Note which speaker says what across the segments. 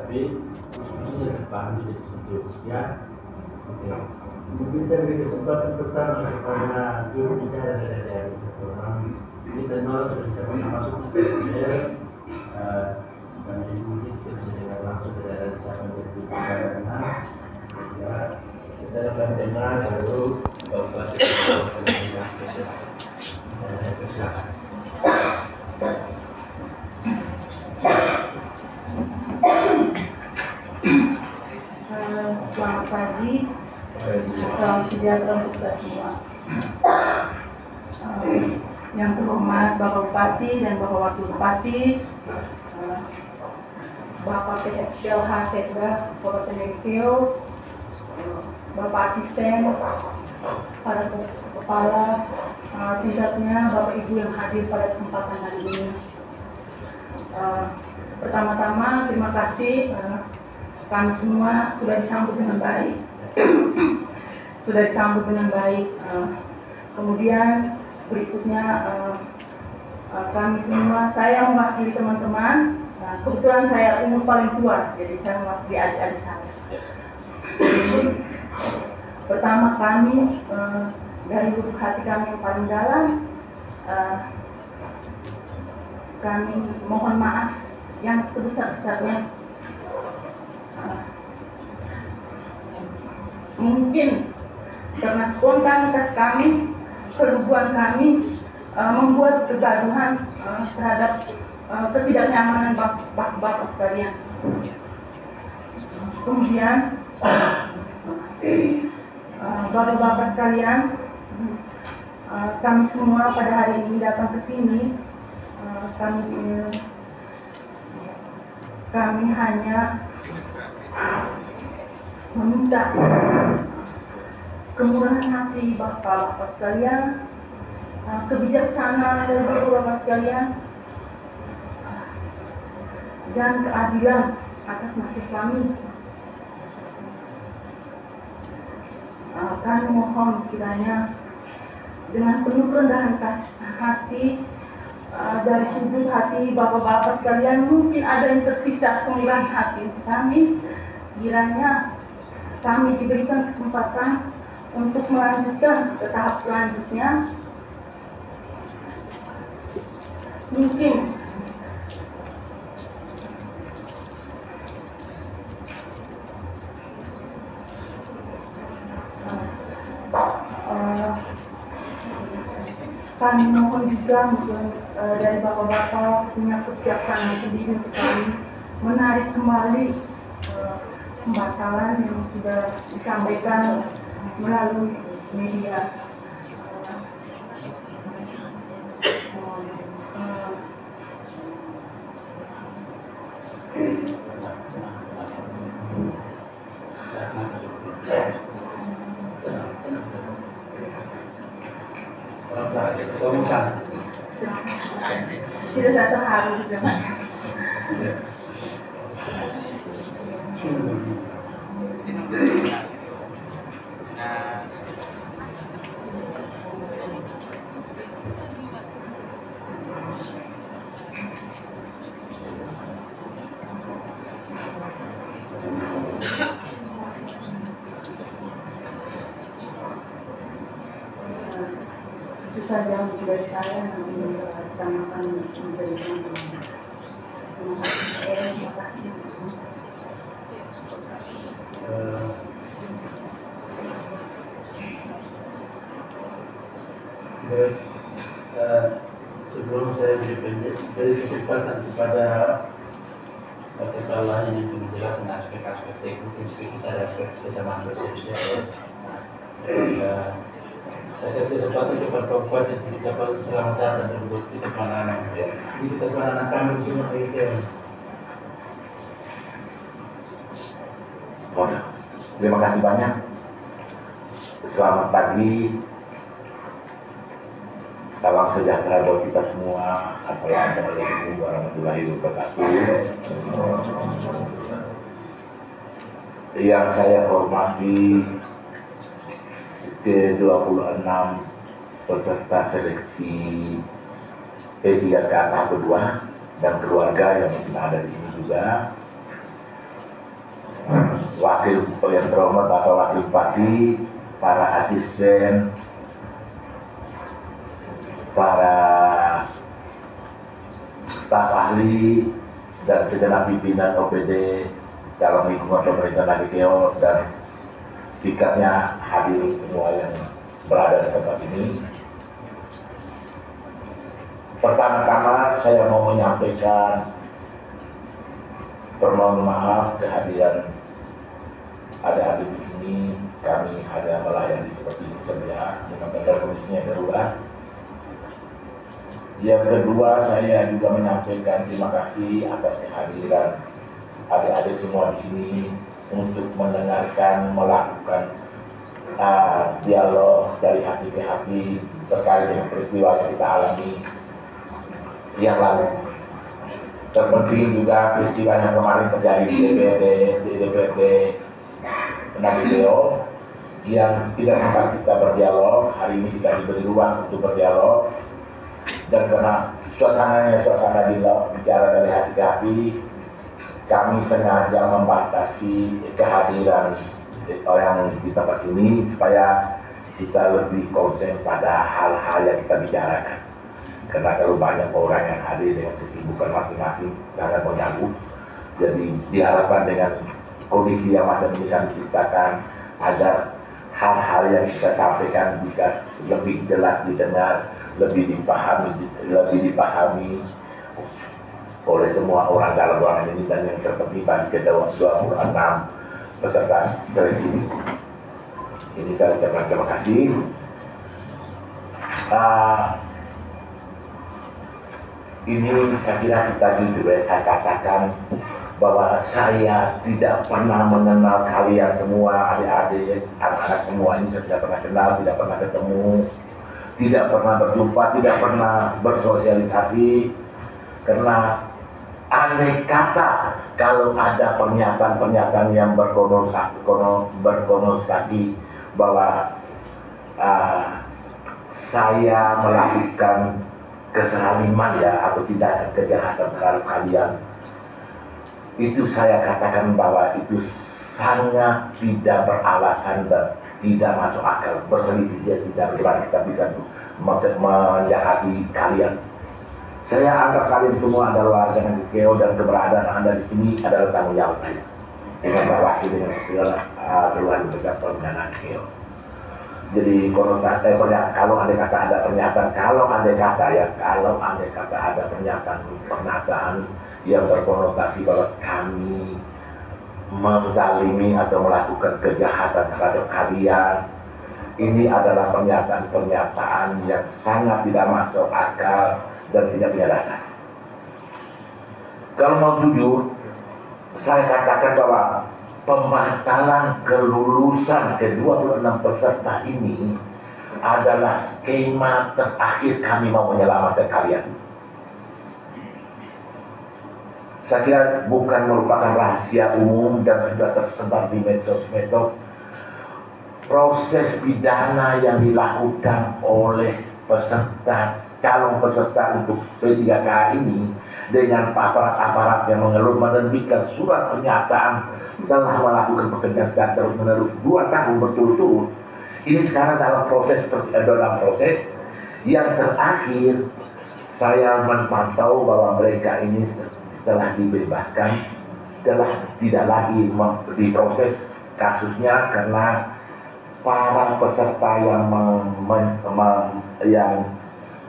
Speaker 1: tapi sudah terpahami dari situ ya. Oke. Mungkin saya beri kesempatan pertama kepada juru bicara dari satu orang. Ini teknologi sudah bisa masuk ke daerah. Dan mungkin kita bisa dengar langsung dari siapa yang berbicara. Ya, kita akan dengar baru Bapak silakan.
Speaker 2: Selamat pagi, salam sejahtera untuk kita semua. Yang terhormat Bapak Bupati dan Bapak Wakil Bupati, Bapak PLH Sekda Kabupaten Riau, Bapak Asisten, para kepala, singkatnya Bapak Ibu yang hadir pada kesempatan hari ini. Pertama-tama terima kasih, kami semua sudah disambut dengan baik. Kemudian berikutnya kami semua, saya mewakili teman-teman. Kebetulan saya umur paling tua, jadi saya mewakili adik-adik saya. Pertama kami dari lubuk hati kami yang paling dalam, kami mohon maaf yang sebesar-besarnya. Mungkin karena spontanitas kami, keluguan kami membuat kegaduhan terhadap ketidaknyamanan bapak sekalian. Kemudian bapak-bapak sekalian, kami semua pada hari ini datang ke sini, kami hanya meminta kemurahan hati bapak-bapak sekalian, kebijaksanaan dari bapak-bapak sekalian, dan keadilan atas nasib kami. Kami mohon kiranya dengan penuh kerendahan hati, dari sudut hati bapak-bapak sekalian, mungkin ada yang tersisa kemurahan hati kami, kiranya kami diberikan kesempatan untuk melanjutkan ke tahap selanjutnya. Mungkin kami mohon juga dari bapak-bapak punya kebijaksanaan sendiri untuk kami menarik kembali pembatalan yang sudah disampaikan melalui media. Tidak datang harus juga. Itu saja untuk dari saya yang ditamakan menjadi teman-teman. Terima kasih.
Speaker 1: Sebelum saya beri kesempatan kepada kepala yang menjelaskan aspek-aspek teknis yang juga kita dapat kesamaan bersosial. Saya kasih kesempatan kepada Kabupaten Tinggi Kapal Selamat Datang dan buat kita anak-anak. Ini kita anak kami semua itu.
Speaker 3: Terima kasih banyak. Selamat pagi. Salam sejahtera buat kita semua. Assalamualaikum warahmatullahi wabarakatuh. Yang saya hormati ke-26 peserta seleksi P3K tahap kedua dan keluarga yang mungkin ada di sini juga. yang terhormat Bapak Wakil Bupati, para asisten, para staf ahli, dan segenap pimpinan OPD dalam lingkungan pemerintahan Nagekeo dan sikapnya hadir semua yang berada di tempat ini. Pertama-tama saya mau menyampaikan permohonan maaf kehadiran adik-adik di sini. Kami hanya melayani seperti ini saja dengan pada kondisinya darurat. Yang kedua, saya juga menyampaikan terima kasih atas kehadiran adik-adik semua di sini untuk mendengarkan, melakukan dialog dari hati ke hati terkait dengan peristiwa yang kita alami yang lalu. Terpenting juga peristiwa yang kemarin terjadi di DPRD Nagekeo yang tidak sempat kita berdialog. Hari ini kita diberi ruang untuk berdialog, dan karena suasana bicara dari hati ke hati, kami sengaja membatasi kehadiran orang di tempat ini supaya kita lebih konsen pada hal-hal yang kita bicarakan. Karena kalau banyak orang yang hadir dengan kesibukan masing-masing sangat mengganggu. Jadi diharapkan dengan kondisi yang macam ini kami ciptakan agar hal-hal yang kita sampaikan bisa lebih jelas didengar, lebih dipahami oleh semua orang dalam ruangan ini, dan yang terpenting bagi kedua 26 peserta seleksi. Ini saya ucapkan terima kasih. Ini saya kira kita juga saya katakan bahwa saya tidak pernah mengenal kalian semua, adik-adik, anak-anak semua ini saya tidak pernah kenal, tidak pernah ketemu, tidak pernah berjumpa, tidak pernah bersosialisasi. Karena aneh kata kalau ada pernyataan-pernyataan yang berkonotasi bahwa saya melakukan kesaliman atau tindakan kejahatan terhadap kalian, itu saya katakan bahwa itu sangat tidak beralasan dan tidak masuk akal. Berselisih tidak benar kita bisa menjahati kalian. Saya anggap kalian semua adalah warga Nagekeo, dan keberadaan Anda di sini adalah tanggung jawab saya dengan mewakili dengan segala keluhan besar pemerintah Nagekeo. Jadi kalau andai kata ada pernyataan, kalau andai kata ada pernyataan yang berkonotasi bahwa kami menzalimi atau melakukan kejahatan terhadap kalian, ini adalah pernyataan yang sangat tidak masuk akal dan tidak punya dasar. Kalau mau jujur, saya katakan bahwa pembatalan kelulusan ke-26 peserta ini adalah skema terakhir kami mau menyelamatkan kalian. Saya kira bukan merupakan rahasia umum dan sudah tersebar di medsos. Proses pidana yang dilakukan oleh calon peserta untuk P3K ini dengan aparat-aparat yang menerbitkan surat pernyataan telah melakukan pekerjaan secara terus-menerus 2 tahun berturut-turut. Ini sekarang dalam proses yang terakhir. Saya memantau bahwa mereka ini setelah dibebaskan telah tidak lagi diproses kasusnya karena para peserta yang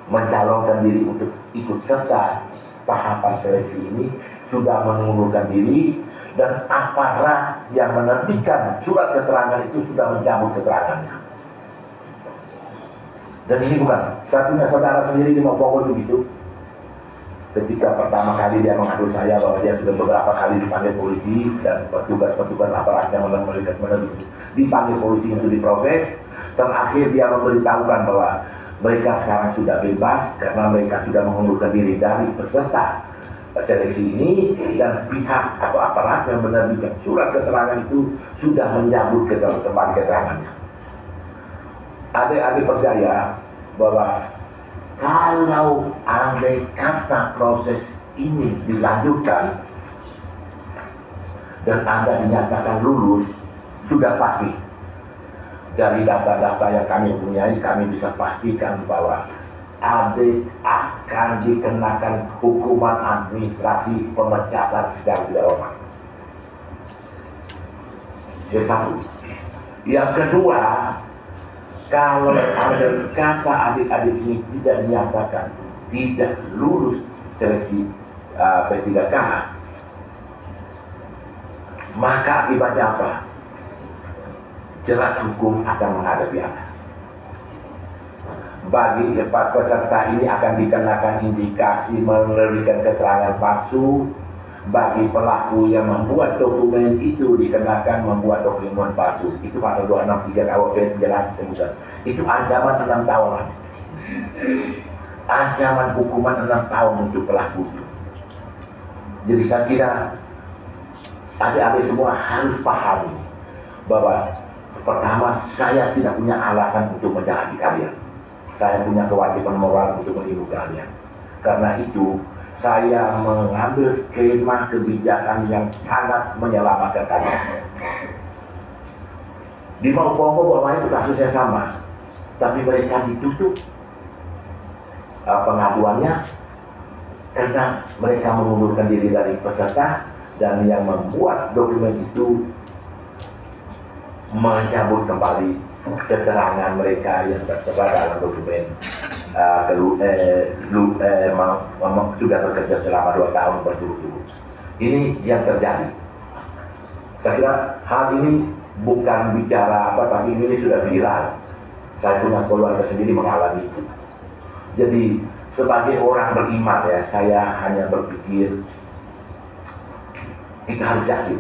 Speaker 3: mencalonkan diri untuk ikut serta tahapan seleksi ini sudah mengundurkan diri, dan aparat yang menerbitkan surat keterangan itu sudah mencabut keterangannya. Dan ini bukan satunya, saudara sendiri di Mopoko begitu. Ketika pertama kali dia mengadu saya bahwa dia sudah beberapa kali dipanggil polisi dan petugas-petugas aparat yang dipanggil polisi untuk diproses, terakhir dia memberitahukan bahwa mereka sekarang sudah bebas karena mereka sudah mengundurkan diri dari peserta seleksi ini, dan pihak atau aparat yang menerbitkan surat keterangan itu sudah mencabut kembali keterangannya. Adik-adik percaya bahwa kalau andai kata proses ini dilanjutkan dan Anda dinyatakan lulus, sudah pasti dari data-data yang kami punyai, kami bisa pastikan bahwa Ade akan dikenakan hukuman administrasi pemecatan secara tidak hormat. Yang satu. Yang kedua, kalau ada kata adik-adik ini tidak dinyatakan tidak lulus seleksi P3K, maka akibatnya apa? Jerat hukum akan menghadapi atas. Bagi empat peserta ini akan dikenakan indikasi memberikan keterangan palsu. Bagi pelaku yang membuat dokumen itu dikenakan membuat dokumen palsu. Itu pasal 263 KUHP jelas disebutkan. Itu ancaman 6 tahun. Ancaman hukuman 6 tahun untuk pelaku itu. Jadi saya kira adik-adik semua harus pahami bahwa pertama, saya tidak punya alasan untuk menjahati kalian. Saya punya kewajiban moral untuk melindungi kalian. Karena itu, saya mengambil skema kebijakan yang sangat menyelamatkan kalian. Di Maupongo bahwa itu kasusnya sama, tapi mereka ditutup pengaduannya karena mereka mengundurkan diri dari peserta dan yang membuat dokumen itu mencabut kembali keterangan mereka yang tertera dalam dokumen sudah bekerja selama 2 tahun berturut-turut. Ini yang terjadi. Saya kira hal ini bukan bicara apa, tapi ini sudah viral. Saya punya keluarga sendiri mengalami itu. Jadi sebagai orang beriman ya, saya hanya berpikir kita harus yakin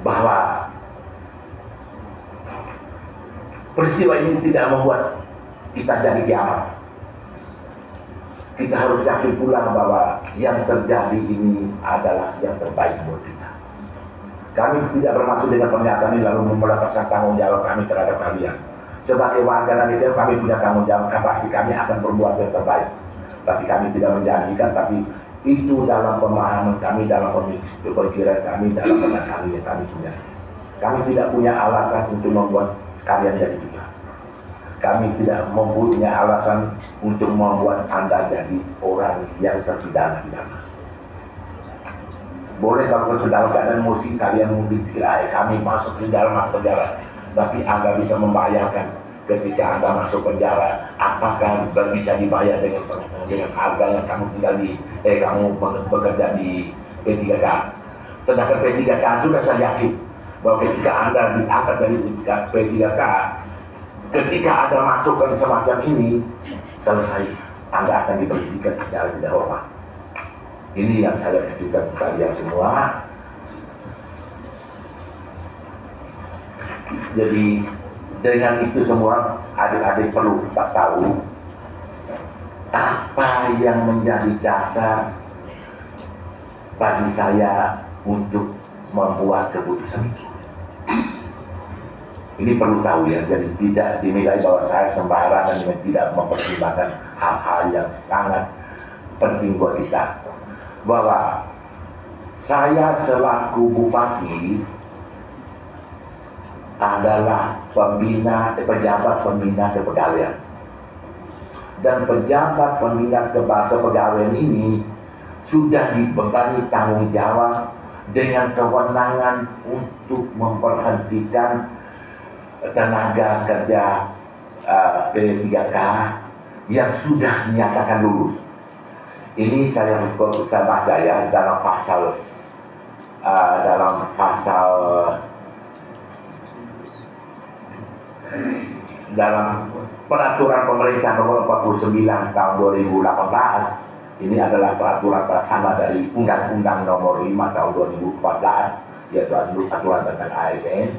Speaker 3: bahwa peristiwa ini tidak membuat kita jadi kiamat. Kita harus yakin pula bahwa yang terjadi ini adalah yang terbaik buat kita. Kami tidak bermaksud dengan pernyataan ini lalu mendapatkan tanggung jawab kami terhadap kalian. Sebagai warga negara kami punya tanggung jawab, pasti kami akan berbuat yang terbaik. Tapi kami tidak menjanjikan, tapi itu dalam pemahaman kami, dalam pemikiran kami, dalam benak kami yang kami punya. Kami tidak punya alasan untuk membuat kalian jadi juga. Kami tidak mempunyai alasan untuk membuat Anda jadi orang yang terpidana di sana. Boleh kalau dalam keadaan emosi kalian mungkin pikir, kami masuk di dalam penjara. Tapi Anda bisa membayangkan ketika Anda masuk penjara, apakah bisa dibayar dengan harga yang kamu tinggal di kamu bekerja di P3K. Sedangkan P3K sudah saya yakin bahwa ketika Anda diangkat dari P3K, ketika Anda masukkan semacam ini, selesai, Anda akan diberhentikan secara tidak hormat. Ini yang saya pikirkan kalian semua. Jadi dengan itu semua adik-adik perlu tahu apa yang menjadi dasar bagi saya untuk membuat keputusan itu. Ini perlu tahu ya, jadi tidak dinilai bahwa saya sembarangan dan tidak mempertimbangkan hal-hal yang sangat penting buat kita. Bahwa saya selaku bupati adalah pejabat pembina kepegawaian. Dan pejabat pembina kepegawaian ini sudah dibebani tanggung jawab dengan kewenangan untuk memberhentikan tenaga kerja P3K yang sudah dinyatakan lulus. Ini saya baca ya dalam peraturan pemerintah nomor 49 tahun 2018. Ini adalah peraturan pelaksana dari Undang-Undang nomor 5 tahun 2014, yaitu aturan tentang ASN,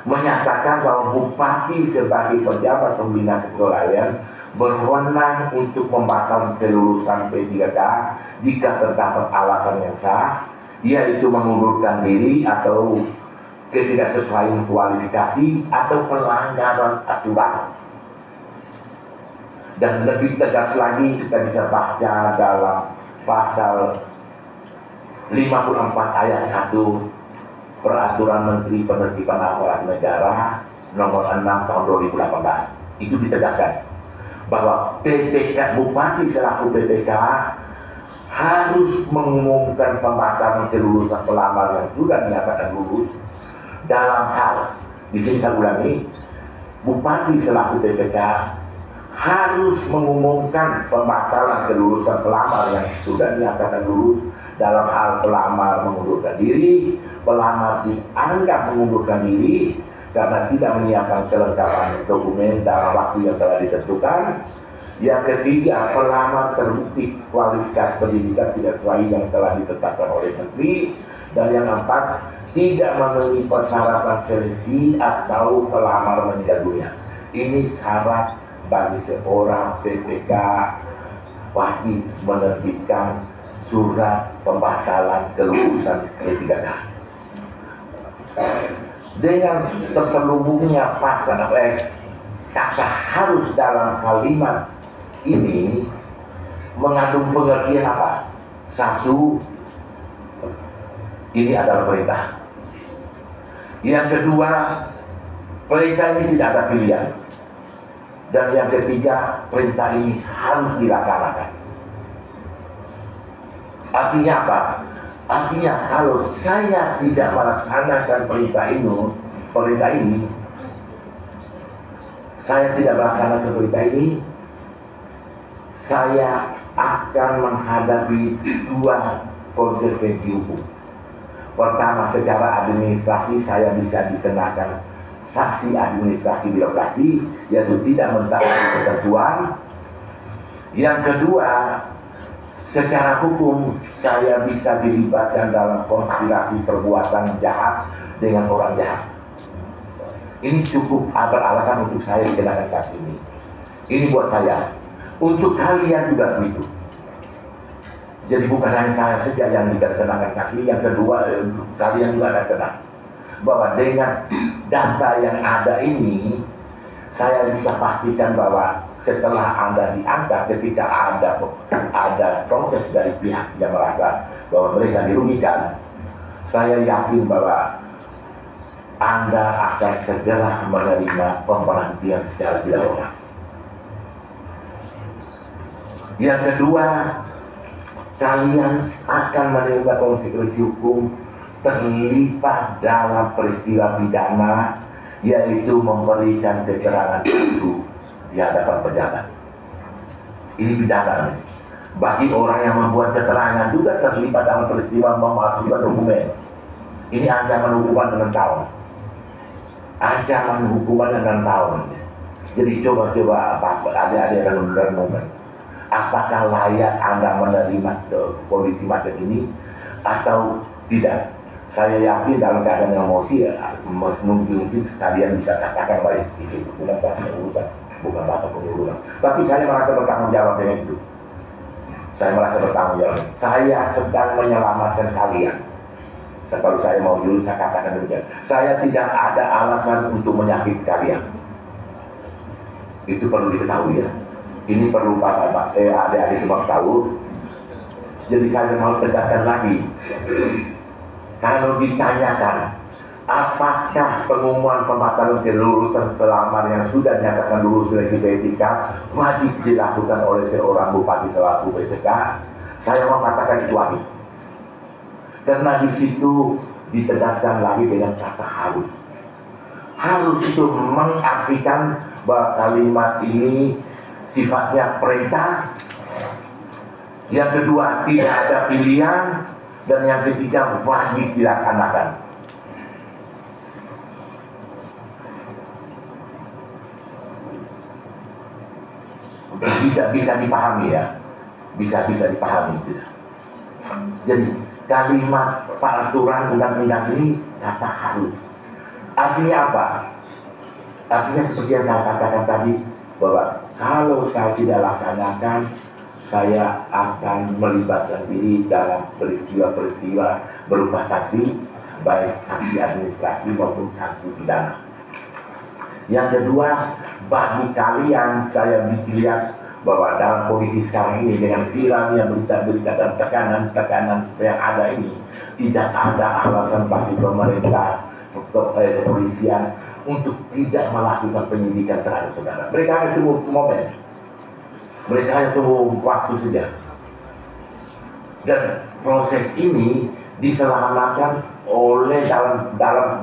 Speaker 3: menyatakan bahwa bupati sebagai pejabat pembina kepegawaian berwenang untuk membatalkan kelulusan P3K jika terdapat alasan yang sah, yaitu mengundurkan diri atau ketidaksesuaian kualifikasi atau pelanggaran aturan. Dan lebih tegas lagi kita bisa baca dalam pasal 54 ayat 1 Peraturan Menteri Penertiban Aparat Negara Nomor 6 Tahun 2018. Itu ditegaskan bahwa PPK Bupati selaku PPK harus mengumumkan pembatalan kelulusan pelamar yang sudah dinyatakan lulus dalam hal, di sini saya ulangi, Bupati selaku PPK harus mengumumkan pembatalan kelulusan pelamar yang sudah dinyatakan lulus dalam hal pelamar mengundurkan diri, pelamar dianggap mengundurkan diri karena tidak menyiapkan kelengkapan dokumen dalam waktu yang telah ditentukan. Yang ketiga, pelamar terbukti kualifikasi pendidikan tidak sesuai yang telah ditetapkan oleh Menteri. Dan yang keempat, tidak memenuhi persyaratan seleksi atau pelamar meninggal dunia. Ini syarat bagi seorang PPK wajib menerbitkan surat pembatalan kelulusan P3K. Dengan terselubungnya pasal kata harus dalam kalimat ini mengandung pengertian apa? Satu, ini adalah perintah. Yang kedua, perintah ini tidak ada pilihan. Dan yang ketiga, perintah ini harus dilaksanakan. Artinya apa? Artinya kalau saya tidak melaksanakan perintah ini, saya tidak melaksanakan perintah ini, saya akan menghadapi dua konsekuensi hukum. Pertama, secara administrasi saya bisa dikenakan sanksi administrasi birokrasi, yaitu tidak mentaati ketentuan. Yang kedua, secara hukum saya bisa dilibatkan dalam konspirasi perbuatan jahat dengan orang jahat. Ini cukup beralasan untuk saya dikenakan sanksi ini. Ini buat saya. Untuk kalian juga begitu. Jadi bukan hanya saya saja yang dikenakan sanksi, yang kedua kalian juga akan kena. Bahwa dengan data yang ada ini, saya bisa pastikan bahwa setelah Anda diangkat, ketika ada protes dari pihak yang merasa bahwa mereka dirugikan, saya yakin bahwa Anda akan segera menerima pemberhentian secara tidak hormat. Yang kedua, kalian akan menerima konsekuensi hukum terlibat dalam peristiwa pidana, yaitu memberikan keterangan palsu di hadapan pejabat. Ini pidana. Bagi orang yang membuat keterangan juga terlibat dalam peristiwa memalsukan dokumen. Ini ancaman hukuman 6 tahun. Ancaman hukuman 6 tahun. Jadi coba-coba adik-adik renungkan. Apakah layak Anda menerima kondisi macam ini atau tidak? Saya yakin dalam keadaan emosi, mungkin sekalian bisa katakan baik itu bukan urusan, bukan bapak pengurusan. Tapi saya merasa bertanggung jawab dengan itu. Saya merasa bertanggung jawab. Saya sedang menyelamatkan kalian. Kalau saya mau dulu saya katakan demikian. Saya tidak ada alasan untuk menyakiti kalian. Itu perlu diketahui ya. Ini perlu adik-adik semua tahu. Jadi saya mau tegaskan lagi. Kalau ditanyakan apakah pengumuman pembatalan kelulusan pelamar yang sudah dinyatakan lulus seleksi P3 wajib dilakukan oleh seorang bupati selaku PPK, saya mau katakan itu wajib. Karena di situ ditegaskan lagi dengan kata harus. Harus itu mengartikan bahwa kalimat ini sifatnya perintah. Yang kedua, tidak ada pilihan. Dan yang ketiga, wajib dilaksanakan. Bisa dipahami ya. Bisa dipahami. Jadi kalimat peraturan undang-undang ini kata harus. Artinya apa? Artinya seperti yang saya katakan tadi, bahwa kalau saya tidak laksanakan, saya akan melibatkan diri dalam peristiwa-peristiwa berupa saksi, baik saksi administrasi maupun saksi pidana. Yang kedua, bagi kalian saya lihat bahwa dalam kondisi sekarang ini dengan viralnya berita-berita dan tekanan-tekanan yang ada ini, tidak ada alasan bagi pemerintah, kepolisian untuk tidak melakukan penyidikan terhadap saudara. Mereka hanya tunggu momen, mereka hanya tunggu waktu saja. Dan proses ini diselamatkan oleh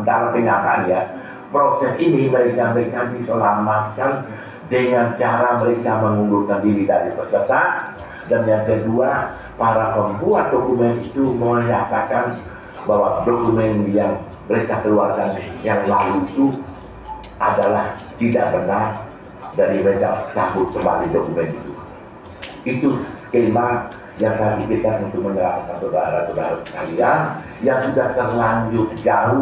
Speaker 3: dalam kenyataan ya. Proses ini mereka diselamatkan dengan cara mereka mengundurkan diri dari peserta, dan yang kedua, para pembuat dokumen itu menyatakan bahwa dokumen yang mereka keluarkan yang lalu itu adalah tidak benar, dari mereka cabut kembali dokumen itu. Itu skema yang saya pikirkan untuk menyelamatkan saudara-saudara sekalian yang sudah terlanjur jauh